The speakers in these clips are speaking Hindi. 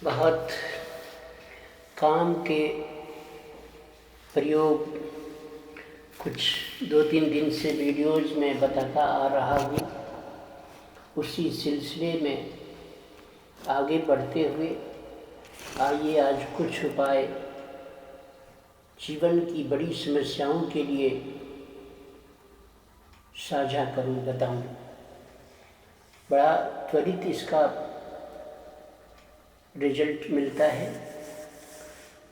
बहुत काम के प्रयोग कुछ 2-3 दिन से वीडियोज़ में बताता आ रहा हूँ। उसी सिलसिले में आगे बढ़ते हुए आइए आज कुछ उपाय जीवन की बड़ी समस्याओं के लिए साझा करूँ, बताऊँ। बड़ा त्वरित इसका रिजल्ट मिलता है,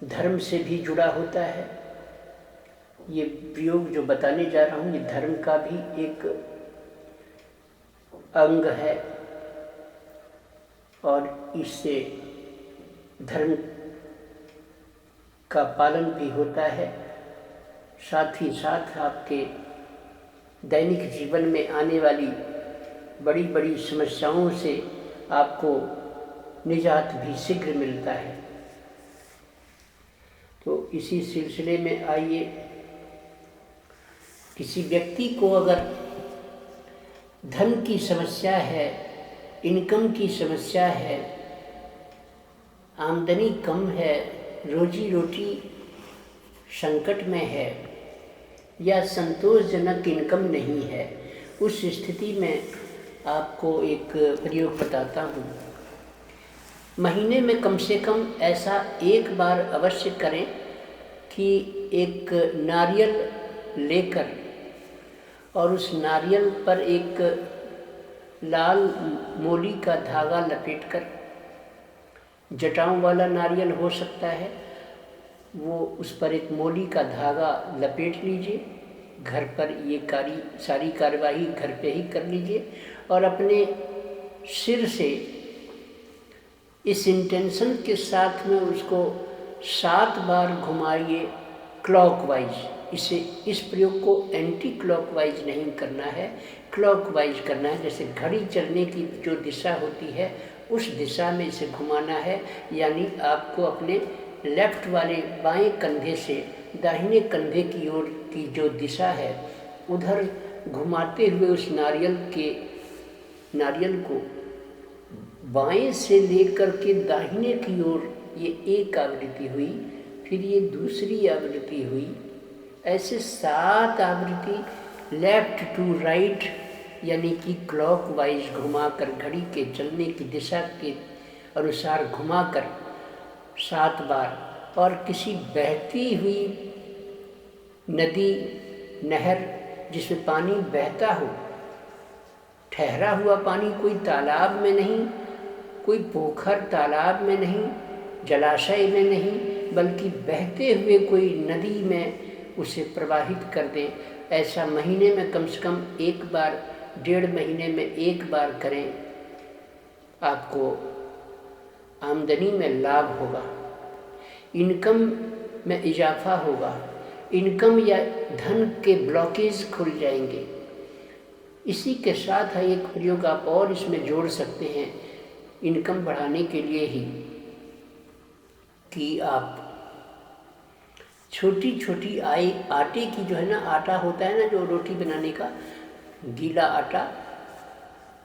धर्म से भी जुड़ा होता है। ये प्रयोग जो बताने जा रहा हूँ ये धर्म का भी एक अंग है और इससे धर्म का पालन भी होता है। साथ ही साथ आपके दैनिक जीवन में आने वाली बड़ी बड़ी समस्याओं से आपको निजात भी शीघ्र मिलता है। तो इसी सिलसिले में आइए, किसी व्यक्ति को अगर धन की समस्या है, इनकम की समस्या है, आमदनी कम है, रोजी रोटी संकट में है या संतोषजनक इनकम नहीं है, उस स्थिति में आपको एक प्रयोग बताता हूँ। महीने में कम से कम ऐसा एक बार अवश्य करें कि एक नारियल लेकर और उस नारियल पर एक लाल मोली का धागा लपेटकर, जटाओं वाला नारियल हो सकता है, वो उस पर एक मोली का धागा लपेट लीजिए। घर पर ये सारी कार्यवाही घर पे ही कर लीजिए और अपने सिर से इस इंटेंशन के साथ में उसको 7 बार घुमाइए क्लॉकवाइज। इस प्रयोग को एंटी क्लॉकवाइज नहीं करना है, क्लॉकवाइज करना है। जैसे घड़ी चलने की जो दिशा होती है उस दिशा में इसे घुमाना है, यानी आपको अपने लेफ्ट वाले बाएं कंधे से दाहिने कंधे की ओर की जो दिशा है उधर घुमाते हुए उस नारियल को बाएं से लेकर के दाहिने की ओर, ये एक आवृत्ति हुई, फिर ये दूसरी आवृत्ति हुई, ऐसे 7 आवृत्ति लेफ्ट टू राइट यानी कि क्लॉकवाइज घुमाकर, घड़ी के चलने की दिशा के अनुसार घुमाकर 7 बार। और किसी बहती हुई नदी, नहर जिसमें पानी बहता हो, ठहरा हुआ पानी, कोई तालाब में नहीं, कोई पोखर तालाब में नहीं, जलाशय में नहीं, बल्कि बहते हुए कोई नदी में उसे प्रवाहित कर दें। ऐसा महीने में कम से कम एक बार, 1.5 महीने में एक बार करें। आपको आमदनी में लाभ होगा, इनकम में इजाफा होगा, इनकम या धन के ब्लॉकेज खुल जाएंगे। इसी के साथ एक प्रयोग आप और इसमें जोड़ सकते हैं इनकम बढ़ाने के लिए ही, कि आप छोटी छोटी आटे की जो है ना, आटा होता है ना जो रोटी बनाने का, गीला आटा,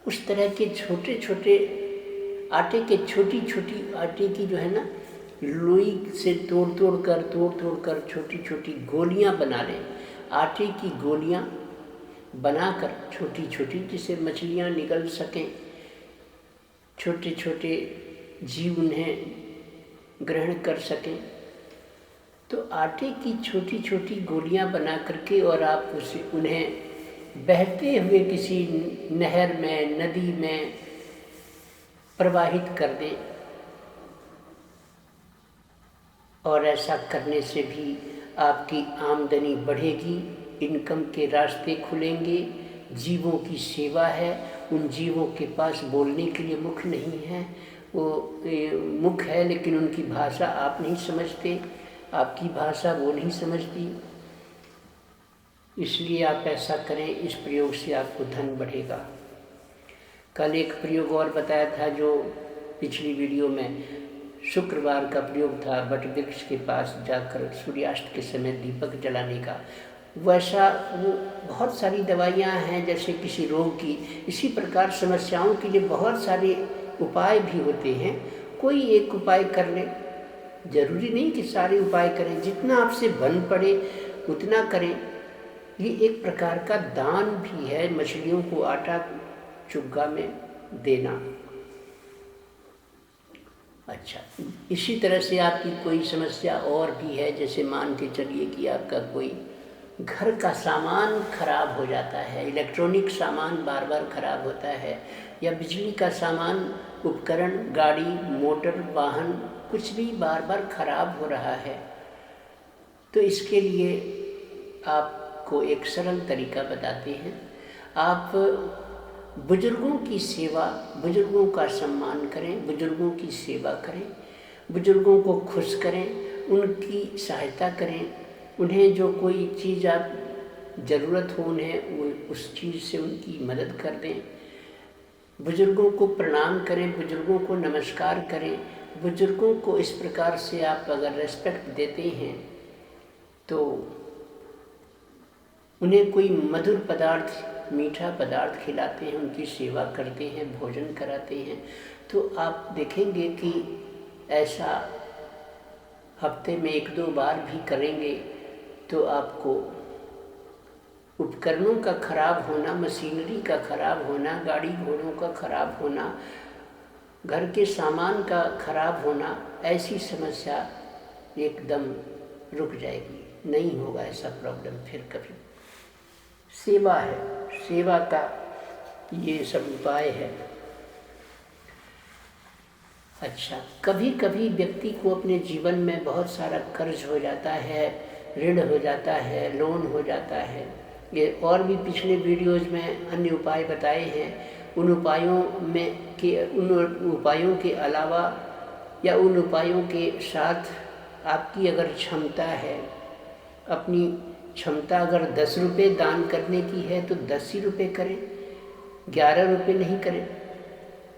उस तरह के छोटे छोटे आटे के छोटी की जो है ना, लोई से तोड़ तोड़ कर छोटी छोटी गोलियां बना लें। आटे की गोलियां बनाकर छोटी छोटी, जिसे मछलियां निकल सकें, छोटे छोटे जीव उन्हें ग्रहण कर सकें। तो आटे की छोटी छोटी गोलियां बना करके और आप उन्हें बहते हुए किसी नहर में, नदी में प्रवाहित कर दें। और ऐसा करने से भी आपकी आमदनी बढ़ेगी, इनकम के रास्ते खुलेंगे। जीवों की सेवा है, उन जीवों के पास बोलने के लिए मुख नहीं है, वो मुख है लेकिन उनकी भाषा आप नहीं समझते, आपकी भाषा वो नहीं समझती। इसलिए आप ऐसा करें, इस प्रयोग से आपको धन बढ़ेगा। कल एक प्रयोग और बताया था जो पिछली वीडियो में, शुक्रवार का प्रयोग था बट वृक्ष के पास जाकर सूर्यास्त के समय दीपक जलाने का। वैसा वो बहुत सारी दवाइयाँ हैं जैसे किसी रोग की, इसी प्रकार समस्याओं के लिए बहुत सारे उपाय भी होते हैं कोई एक उपाय कर लें, जरूरी नहीं कि सारे उपाय करें, जितना आपसे बन पड़े उतना करें। ये एक प्रकार का दान भी है, मछलियों को आटा चुग्गा में देना। अच्छा, इसी तरह से आपकी कोई समस्या और भी है, जैसे मान के चलिए कि आपका कोई घर का सामान खराब हो जाता है, इलेक्ट्रॉनिक सामान बार बार खराब होता है, या बिजली का सामान, उपकरण, गाड़ी, मोटर, वाहन, कुछ भी बार बार खराब हो रहा है, तो इसके लिए आपको एक सरल तरीका बताते हैं। आप बुजुर्गों की सेवा, बुजुर्गों का सम्मान करें, बुजुर्गों की सेवा करें, बुजुर्गों को खुश करें, उनकी सहायता करें। उन्हें जो कोई चीज़ आप ज़रूरत हो उन्हें उस चीज़ से उनकी मदद कर दें। बुजुर्गों को प्रणाम करें, बुजुर्गों को नमस्कार करें। बुजुर्गों को इस प्रकार से आप अगर रेस्पेक्ट देते हैं तो उन्हें कोई मधुर पदार्थ, मीठा पदार्थ खिलाते हैं, उनकी सेवा करते हैं, भोजन कराते हैं, तो आप देखेंगे कि ऐसा हफ्ते में 1-2 बार भी करेंगे तो आपको उपकरणों का खराब होना, मशीनरी का खराब होना, गाड़ी घोड़ों का खराब होना, घर के सामान का खराब होना, ऐसी समस्या एकदम रुक जाएगी, नहीं होगा ऐसा प्रॉब्लम फिर कभी। सेवा है, सेवा का ये सब उपाय है। अच्छा, कभी कभी व्यक्ति को अपने जीवन में बहुत सारा कर्ज हो जाता है, ऋण हो जाता है, लोन हो जाता है। ये और भी पिछले वीडियोज़ में अन्य उपाय बताए हैं। उन उपायों के अलावा या उन उपायों के साथ आपकी अगर क्षमता है, अपनी क्षमता अगर 10 रुपये दान करने की है तो 10 ही रुपये करें, 11 रुपये नहीं करें।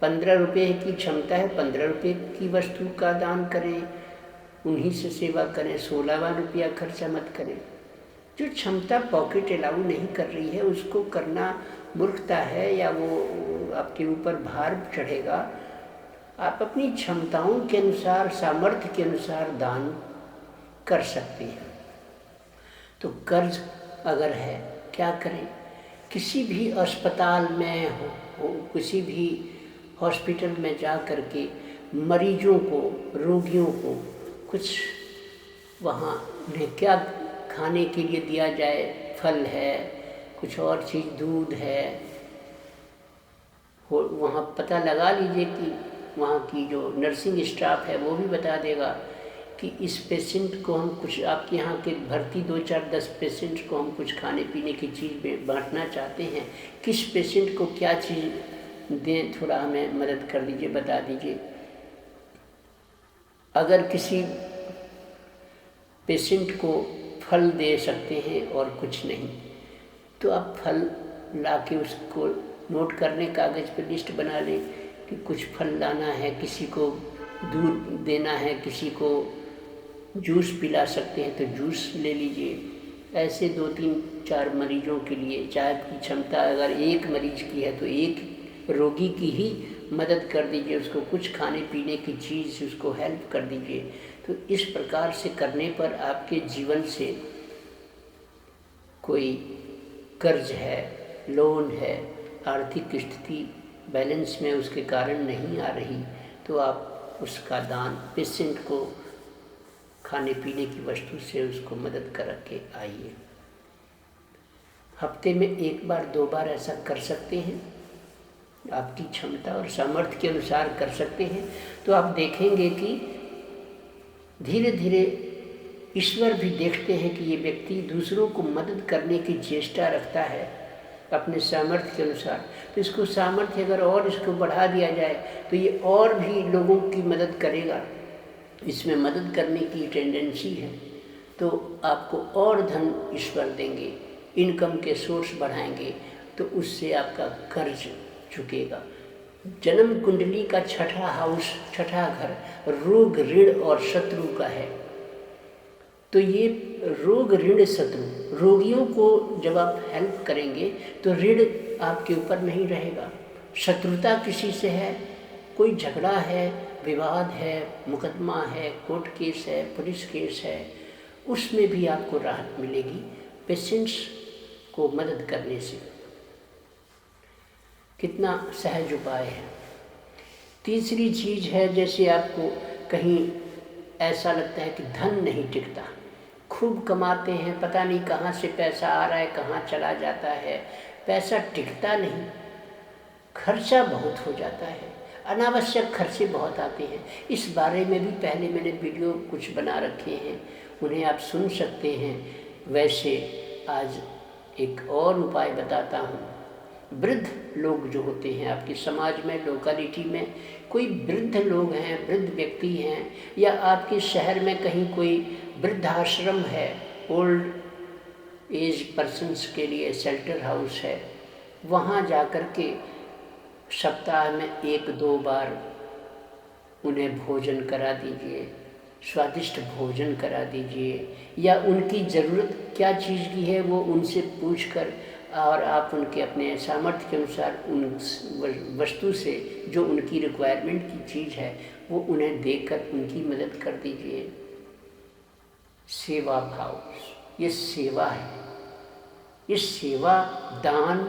15 रुपये की क्षमता है, 15 रुपये की वस्तु का दान करें, उन्हीं से सेवा करें। 16वां रुपया खर्चा मत करें। जो क्षमता पॉकेट अलाउ नहीं कर रही है उसको करना मूर्खता है, या वो आपके ऊपर भार चढ़ेगा। आप अपनी क्षमताओं के अनुसार, सामर्थ्य के अनुसार दान कर सकते हैं। तो कर्ज अगर है, क्या करें? किसी भी अस्पताल में हो, किसी भी हॉस्पिटल में जा कर के मरीजों को, रोगियों को कुछ वहाँ उन्हें क्या खाने के लिए दिया जाए, फल है, कुछ और चीज़, दूध है, वहाँ पता लगा लीजिए कि वहाँ की जो नर्सिंग स्टाफ है वो भी बता देगा कि इस पेशेंट को हम कुछ, आपके यहाँ के भर्ती 2-4-10 पेशेंट को हम कुछ खाने पीने की चीज़ में बांटना चाहते हैं, किस पेशेंट को क्या चीज़ दें, थोड़ा हमें मदद कर दीजिए, बता दीजिए। अगर किसी पेशेंट को फल दे सकते हैं और कुछ नहीं, तो आप फल ला के उसको नोट करने, कागज़ पे लिस्ट बना लें कि कुछ फल लाना है, किसी को दूध देना है, किसी को जूस पिला सकते हैं तो जूस ले लीजिए। ऐसे 2-3-4 मरीजों के लिए, चाहे आपकी क्षमता अगर एक मरीज की है तो एक रोगी की ही मदद कर दीजिए, उसको कुछ खाने पीने की चीज़ उसको हेल्प कर दीजिए। तो इस प्रकार से करने पर आपके जीवन से कोई कर्ज है, लोन है, आर्थिक स्थिति बैलेंस में उसके कारण नहीं आ रही, तो आप उसका दान पेशेंट को खाने पीने की वस्तु से उसको मदद कर के आइए। हफ्ते में 1-2 बार ऐसा कर सकते हैं, आपकी क्षमता और सामर्थ्य के अनुसार कर सकते हैं। तो आप देखेंगे कि धीरे धीरे ईश्वर भी देखते हैं कि ये व्यक्ति दूसरों को मदद करने की चेष्टा रखता है अपने सामर्थ्य के अनुसार। तो इसको सामर्थ्य अगर और इसको बढ़ा दिया जाए तो ये और भी लोगों की मदद करेगा, इसमें मदद करने की टेंडेंसी है। तो आपको और धन ईश्वर देंगे, इनकम के सोर्स बढ़ाएंगे, तो उससे आपका कर्ज चुकेगा। जन्म कुंडली का 6ठा हाउस, 6ठा घर रोग, ऋण और शत्रु का है। तो ये रोग, ऋण, शत्रु, रोगियों को जब आप हेल्प करेंगे तो ऋण आपके ऊपर नहीं रहेगा। शत्रुता किसी से है कोई झगड़ा है, विवाद है, मुकदमा है, कोर्ट केस है, पुलिस केस है, उसमें भी आपको राहत मिलेगी पेशेंट्स को मदद करने से। कितना सहज उपाय है। तीसरी चीज़ है, जैसे आपको कहीं ऐसा लगता है कि धन नहीं टिकता, खूब कमाते हैं, पता नहीं कहाँ से पैसा आ रहा है, कहाँ चला जाता है, पैसा टिकता नहीं, खर्चा बहुत हो जाता है, अनावश्यक खर्चे बहुत आते हैं। इस बारे में भी पहले मैंने वीडियो कुछ बना रखे हैं, उन्हें आप सुन सकते हैं। वैसे आज एक और उपाय बताता हूँ। वृद्ध लोग जो होते हैं आपके समाज में, लोकेलिटी में कोई वृद्ध लोग हैं, वृद्ध व्यक्ति हैं, या आपके शहर में कहीं कोई वृद्धाश्रम है, ओल्ड एज पर्सन्स के लिए शेल्टर हाउस है, वहाँ जाकर के सप्ताह में 1-2 बार उन्हें भोजन करा दीजिए, स्वादिष्ट भोजन करा दीजिए, या उनकी ज़रूरत क्या चीज़ की है वो उनसे पूछकर, और आप उनके अपने सामर्थ्य के अनुसार उन वस्तु से जो उनकी रिक्वायरमेंट की चीज़ है वो उन्हें देकर उनकी मदद कर दीजिए। सेवा भाव, ये सेवा है, ये सेवा दान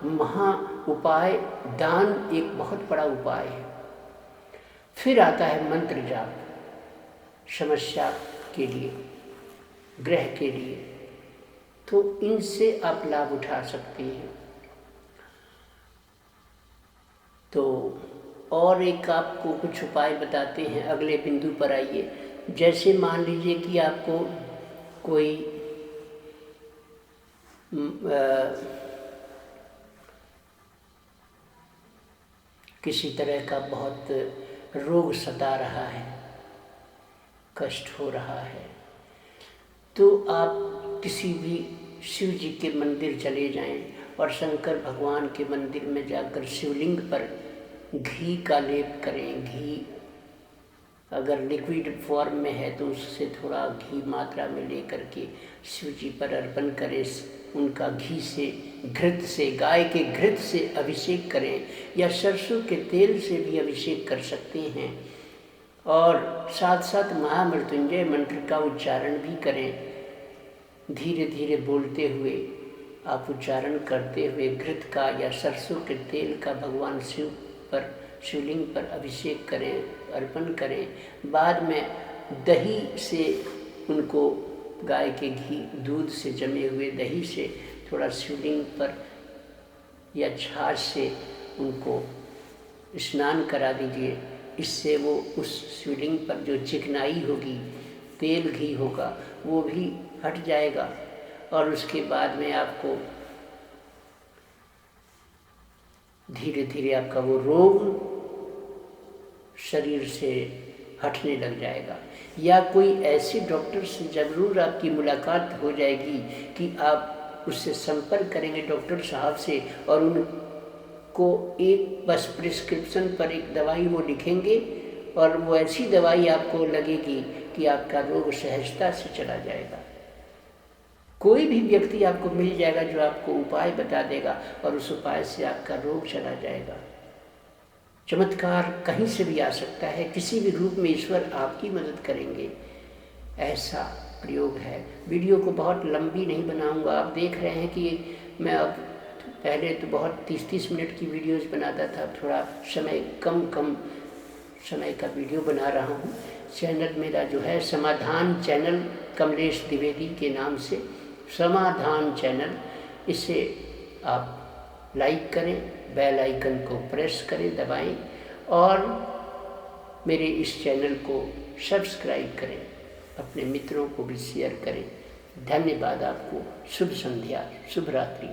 महा उपाय, दान एक बहुत बड़ा उपाय है। फिर आता है मंत्र जाप, समस्या के लिए, ग्रह के लिए, तो इनसे आप लाभ उठा सकते हैं। तो और एक आपको कुछ उपाय बताते हैं, अगले बिंदु पर आइए। जैसे मान लीजिए कि आपको कोई किसी तरह का बहुत रोग सता रहा है, कष्ट हो रहा है, तो आप किसी भी शिव जी के मंदिर चले जाएं और शंकर भगवान के मंदिर में जाकर शिवलिंग पर घी का लेप करें। घी अगर लिक्विड फॉर्म में है तो उससे थोड़ा घी मात्रा में लेकर के शिव जी पर अर्पण करें। उनका घी से, घृत से, गाय के घृत से अभिषेक करें, या सरसों के तेल से भी अभिषेक कर सकते हैं। और साथ साथ महामृत्युंजय मंत्र का उच्चारण भी करें। धीरे धीरे बोलते हुए आप उच्चारण करते हुए घृत का या सरसों के तेल का भगवान शिव पर, शिवलिंग पर अभिषेक करें, अर्पण करें। बाद में दही से उनको, गाय के घी दूध से जमे हुए दही से थोड़ा शिवलिंग पर या छाछ से उनको स्नान करा दीजिए। इससे वो उस शिवलिंग पर जो चिकनाई होगी, तेल घी होगा, वो भी हट जाएगा। और उसके बाद में आपको धीरे धीरे आपका वो रोग शरीर से हटने लग जाएगा। या कोई ऐसे डॉक्टर से ज़रूर आपकी मुलाकात हो जाएगी कि आप उससे संपर्क करेंगे डॉक्टर साहब से, और उनको एक बस प्रिस्क्रिप्शन पर एक दवाई वो लिखेंगे, और वो ऐसी दवाई आपको लगेगी कि आपका रोग सहजता से चला जाएगा। कोई भी व्यक्ति आपको मिल जाएगा जो आपको उपाय बता देगा, और उस उपाय से आपका रोग चला जाएगा। चमत्कार कहीं से भी आ सकता है, किसी भी रूप में ईश्वर आपकी मदद करेंगे, ऐसा प्रयोग है। वीडियो को बहुत लंबी नहीं बनाऊंगा। आप देख रहे हैं कि मैं अब पहले तो बहुत 30-30 मिनट की वीडियोस बनाता था, थोड़ा समय कम समय का वीडियो बना रहा हूँ। चैनल मेरा जो है समाधान चैनल, कमलेश द्विवेदी के नाम से समाधान चैनल, इसे आप लाइक करें, बेल आइकन को प्रेस करें, दबाएं, और मेरे इस चैनल को सब्सक्राइब करें, अपने मित्रों को भी शेयर करें। धन्यवाद आपको। शुभ संध्या, शुभ रात्रि।